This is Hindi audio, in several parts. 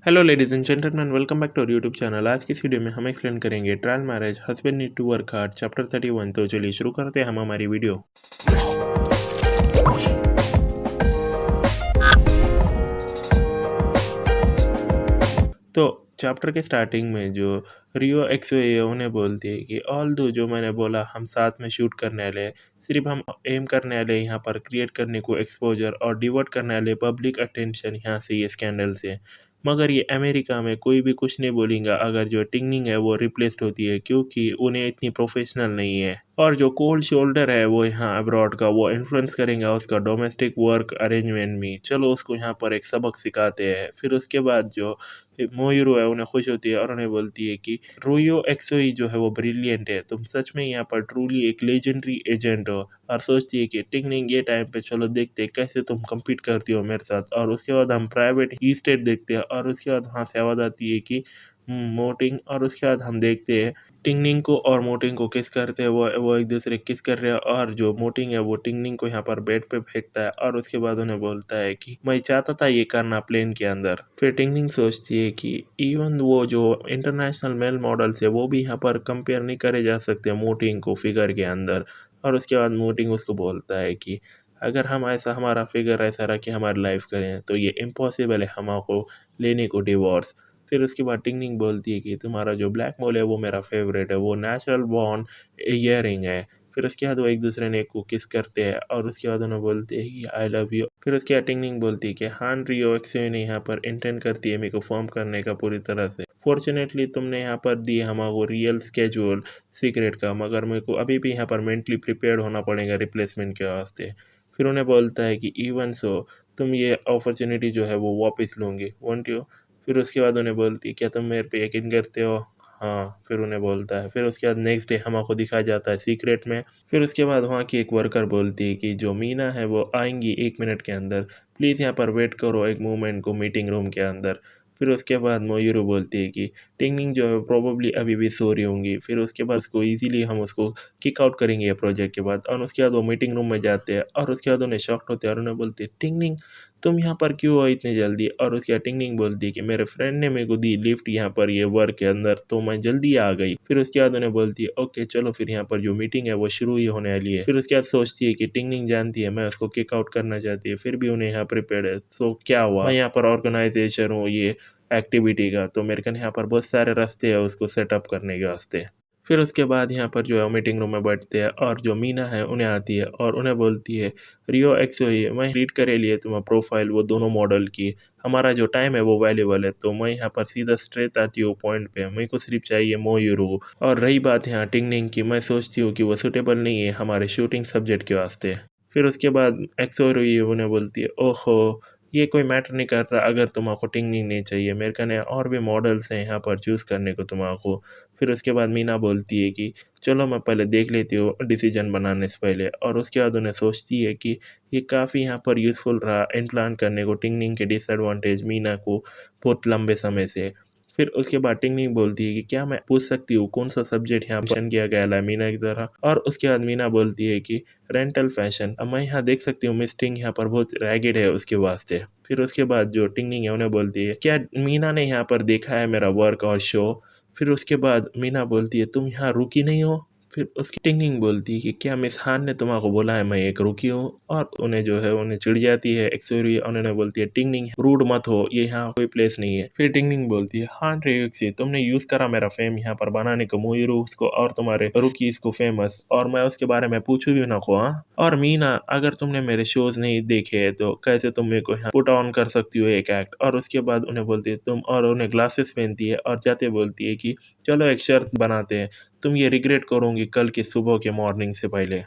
Hello ladies and gentleman, welcome back to our YouTube channel. आज की इस वीडियो में हम एक्सप्लेन करेंगे trial marriage husband need to work hard chapter 31। तो चलिए शुरू करते हैं हम हमारी वीडियो। तो चैप्टर के स्टार्टिंग में जो रियो एक्सओए उन्हें बोलती है कि ऑल दो जो मैंने बोला हम साथ में शूट करने वाले हैं, सिर्फ हम एम करने वाले यहाँ पर क्रिएट करने को एक्सपोजर और डिवर्ट करने वाले पब्लिक अटेंशन यहाँ से ये स्कैंडल से। मगर ये अमेरिका में कोई भी कुछ नहीं बोलेगा अगर जो टिंगनिंग है वो रिप्लेस्ड होती है, क्योंकि उन्हें इतनी प्रोफेशनल नहीं है। और जो कोल्ड शोल्डर है वो यहाँ अब्रॉड का वो इन्फ्लुएंस करेंगे उसका डोमेस्टिक वर्क अरेंजमेंट में। चलो उसको यहाँ पर एक सबक सिखाते हैं। फिर उसके बाद जो मोयूरो है उन्हें खुश होती है और उन्हें बोलती है कि रोयो एक्सोई जो है वो ब्रिलियंट है, तुम सच में यहाँ पर ट्रूली एक लेजेंडरी एजेंट हो। और सोचती है कि टिंगनिंग ये टाइम पे चलो देखते हैं कैसे तुम compete करती हो मेरे साथ। और उसके बाद हम प्राइवेट ई स्टेट देखते हैं और उसके बाद वहाँ से आवाज़ आती है कि मोटिंग। और उसके बाद हम देखते हैं टिंगनिंग को और मोटिंग को किस करते हैं, वो एक दूसरे किस कर रहे हैं। और जो मोटिंग है वो टिंगनिंग को यहाँ पर बेड पे फेंकता है और उसके बाद उन्हें बोलता है कि मैं चाहता था ये करना प्लेन के अंदर। फिर टिंगनिंग सोचती है कि इवन वो जो इंटरनेशनल मेल मॉडल्स है वो भी यहाँ पर कंपेयर नहीं करे जा सकते मोटिंग को फिगर के अंदर। और उसके बाद मोटिंग उसको बोलता है कि अगर हम ऐसा हमारा फिगर ऐसा रख के हमारी लाइफ करें तो ये इम्पॉसिबल है हमको लेने को डिवोर्स। फिर उसके बाद टिंगनिंग बोलती है कि तुम्हारा जो ब्लैक मोल है वो मेरा फेवरेट है, वो नेचुरल बॉर्न ईयरिंग है। फिर उसके बाद वो एक दूसरे ने को किस करते हैं और उसके बाद उन्हें बोलते हैं कि आई लव यू। फिर उसके बाद टिंगनिंग बोलती है कि हान रियो एक्सोने यहाँ पर इंटेंड करती है मेरे को फॉर्म करने का पूरी तरह से। फॉर्चुनेटली तुमने यहाँ पर दी हमको रियल स्केड्यूल सीक्रेट का, मगर मेरे को अभी भी यहाँ पर मेंटली प्रिपेयर्ड होना पड़ेगा रिप्लेसमेंट के वास्ते। फिर उन्हें बोलता है कि इवन सो तुम ये अपॉर्चुनिटी जो है वो वापस लूँगी, वॉन्ट यू। फिर उसके बाद उन्हें बोलती है क्या तुम मेरे पे यकीन करते हो। हाँ, फिर उन्हें बोलता है। फिर उसके बाद नेक्स्ट डे हमको दिखाया जाता है सीक्रेट में। फिर उसके बाद वहाँ की एक वर्कर बोलती है कि जो मीना है वो आएंगी 1 मिनट के अंदर, प्लीज़ यहाँ पर वेट करो एक मोमेंट को मीटिंग रूम के अंदर। फिर उसके बाद मोयूरो बोलती है कि टिंगनिंग जो है प्रोबेबली अभी भी सो रही होंगी। फिर उसके बाद उसको इजीली हम उसको किक आउट करेंगे ये प्रोजेक्ट के बाद। और उसके बाद वो मीटिंग रूम में जाते हैं और उसके बाद उन्हें शॉक्ड होते हैं और उन्हें बोलते हैं टिंगनिंग तुम यहाँ पर क्यों हो इतनी जल्दी। और उसकी टिंगनिंग बोलती है कि मेरे फ्रेंड ने मेरे को दी लिफ्ट यहाँ पर ये वर्क के अंदर तो मैं जल्दी आ गई। फिर उसके बाद उन्हें बोलती है ओके चलो फिर यहाँ पर जो मीटिंग है वो शुरू ही होने वाली है। फिर उसके बाद सोचती है कि टिंगनिंग जानती है मैं उसको किक आउट करना चाहती है, फिर भी उन्हें यहाँ प्रिपेयर है। सो क्या हुआ, मैं यहाँ पर ऑर्गेनाइजेशन हूँ ये एक्टिविटी का, तो मेरे कन यहाँ पर बहुत सारे रास्ते हैं उसको सेटअप करने के वास्ते। फिर उसके बाद यहाँ पर जो है मीटिंग रूम में बैठते हैं और जो मीना है उन्हें आती है और उन्हें बोलती है रियो एक्सोई मैं रीड करे लिए तुम्हारा प्रोफाइल वो दोनों मॉडल की, हमारा जो टाइम है वो वैल्यूबल है, तो मैं यहाँ पर सीधा स्ट्रेट आती हूँ पॉइंट पे, मेरे को सिर्फ चाहिए मोयूरो। और रही बात यहाँ टिंगनिंग की, मैं सोचती हूँ कि वो सूटेबल नहीं है हमारे शूटिंग सब्जेक्ट के वास्ते। फिर उसके बाद एक्सोई उन्हें बोलती है ओहो ये कोई मैटर नहीं करता अगर तुम्हारा टिंगनिंग नहीं चाहिए, मेरे कने और भी मॉडल्स हैं यहाँ पर चूज़ करने को तुम्हारा। फिर उसके बाद मीना बोलती है कि चलो मैं पहले देख लेती हूँ डिसीजन बनाने से पहले। और उसके बाद उन्हें सोचती है कि ये काफ़ी यहाँ पर यूज़फुल रहा इम्प्लांट करने को टिंगनिंग के डिसएडवांटेज मीना को बहुत लंबे समय से। फिर उसके बाद टिंगनिंग बोलती है कि क्या मैं पूछ सकती हूँ कौन सा सब्जेक्ट यहाँ मेंशन किया गया है मीना की तरह। और उसके बाद मीना बोलती है कि रेंटल फैशन, अब मैं यहाँ देख सकती हूँ मिस टिंग यहाँ पर बहुत रैगेड है उसके वास्ते। फिर उसके बाद जो टिंगनिंग है उन्हें बोलती है क्या मीना ने यहाँ पर देखा है मेरा वर्क और शो। फिर उसके बाद मीना बोलती है तुम यहाँ रुकी नहीं हो। फिर उसकी टिंगनिंग बोलती है कि क्या मिस हान ने तुम्हारा बोला है मैं एक रुकी हूँ। और उन्हें जो है उन्हें चिढ़ जाती है एक्सोरी और उन्हें बोलती है टिंगनिंग रूड मत हो, ये यहाँ कोई प्लेस नहीं है। फिर टिंगनिंग बोलती है हाँ रेक्सी तुमने यूज करा मेरा फेम यहाँ पर बनाने को मोयूरो उसको और तुम्हारे रुकी इसको फेमस, और मैं उसके बारे में पूछू भी ना को। हाँ, और मीना अगर तुमने मेरे शोज नहीं देखे तो कैसे तुम मेरे को यहाँ पुट ऑन कर सकती हो एक एक्ट। और उसके बाद उन्हें बोलती है तुम, और उन्हें ग्लासेस पहनती है और जाते बोलती है कि चलो एक शर्त बनाते हैं, तुम ये रिग्रेट करोगी कल की सुबह के मॉर्निंग से पहले।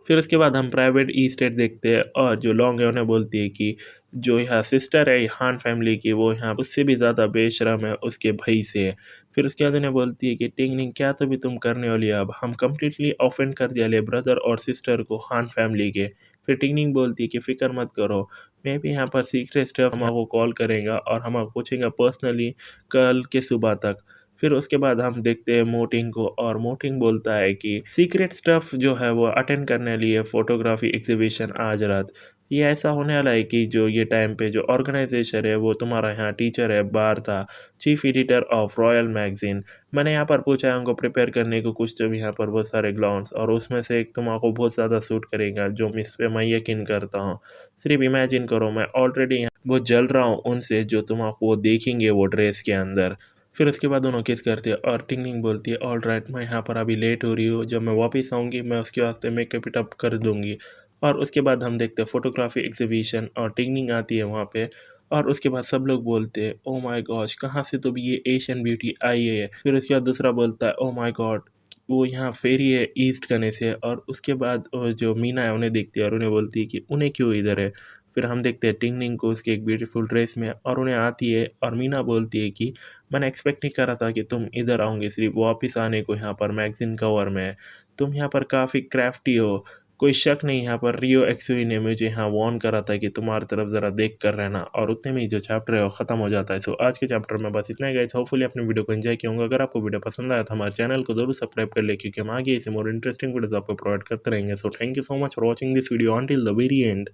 फिर उसके बाद हम प्राइवेट ई स्टेट देखते हैं और जो लॉन्ग है उन्हें बोलती है कि जो यहाँ सिस्टर है हान फैमिली की वो यहाँ उससे भी ज़्यादा बेशरम है उसके भाई से। फिर उसके बाद उन्हें बोलती है कि टिंगनिंग क्या तो भी तुम करने वाली अब हम कम्प्लीटली ऑफेंड कर दिया ले ब्रदर और सिस्टर को हान फैमिली के। फिर टिंगनिंग बोलती है कि फ़िक्र मत करो, मैं भी यहाँ पर सीक्रेट स्टाफ हमको कॉल करेगा और हम पूछेंगे पर्सनली कल के सुबह तक। फिर उसके बाद हम देखते हैं मोटिंग को और मोटिंग बोलता है कि सीक्रेट स्टफ जो है वो अटेंड करने लिए फ़ोटोग्राफी एग्जीबिशन आज रात। ये ऐसा होने वाला है कि जो ये टाइम पे जो ऑर्गेनाइजेशन है वो तुम्हारा यहाँ टीचर है बारता, chief editor of royal magazine. मैंने यहाँ पर पूछा है उनको प्रिपेयर करने को कुछ तो भी यहाँ पर बहुत सारे ग्लाउंड्स, और उसमें से एक तुम्हारा बहुत ज़्यादा सूट करेगा जो मिस पे मैं यकीन करता हूँ। सिर्फ इमेजिन करो, मैं ऑलरेडी यहाँ बहुत जल रहा हूँ उनसे जो तुम्हारा वो देखेंगे वो ड्रेस के अंदर। फिर उसके बाद दोनों किस करते हैं और टिंगलिंग बोलती है ऑल राइट, मैं यहाँ पर अभी लेट हो रही हूँ, जब मैं वापस आऊँगी मैं उसके वास्ते मेकअप इट अप कर दूँगी। और उसके बाद हम देखते हैं फोटोग्राफी एग्जीबिशन और टिंगलिंग आती है वहाँ पे। और उसके बाद सब लोग बोलते हैं ओ माय गॉश, कहाँ से तो भी ये एशियन ब्यूटी आई है। फिर उसके बाद दूसरा बोलता है ओ माय गॉड, वो यहाँ फेरी है ईस्ट करने से। और उसके बाद जो मीना है उन्हें देखती है और उन्हें बोलती है कि उन्हें क्यों इधर है। फिर हम देखते हैं टिंगलिंग को उसकी एक ब्यूटीफुल ड्रेस में, और उन्हें आती है और मीना बोलती है कि मैंने एक्सपेक्ट नहीं करा था कि तुम इधर आओगे सिर्फ वापस आने को यहाँ पर मैगजीन कवर में। तुम यहाँ पर काफ़ी क्राफ्टी हो, कोई शक नहीं। यहाँ पर रियो एक्सुई ने मुझे यहाँ वार्न करा था कि तुम्हारी तरफ ज़रा देख कर रहना, और उतने में ही जो चैप्टर है वो ख़त्म हो जाता है। सो आज के चैप्टर में बस इतना ही गाइस। होपफुली अपने वीडियो को एंजॉय किया होगा। अगर आपको वीडियो पसंद आया तो हमारे चैनल को जरूर सब्सक्राइब कर ले, क्योंकि हम आगे ऐसे मोर इंटरेस्टिंग वीडियोस आपको प्रोवाइड करते रहेंगे। So thank you so much for watching this video until the very and.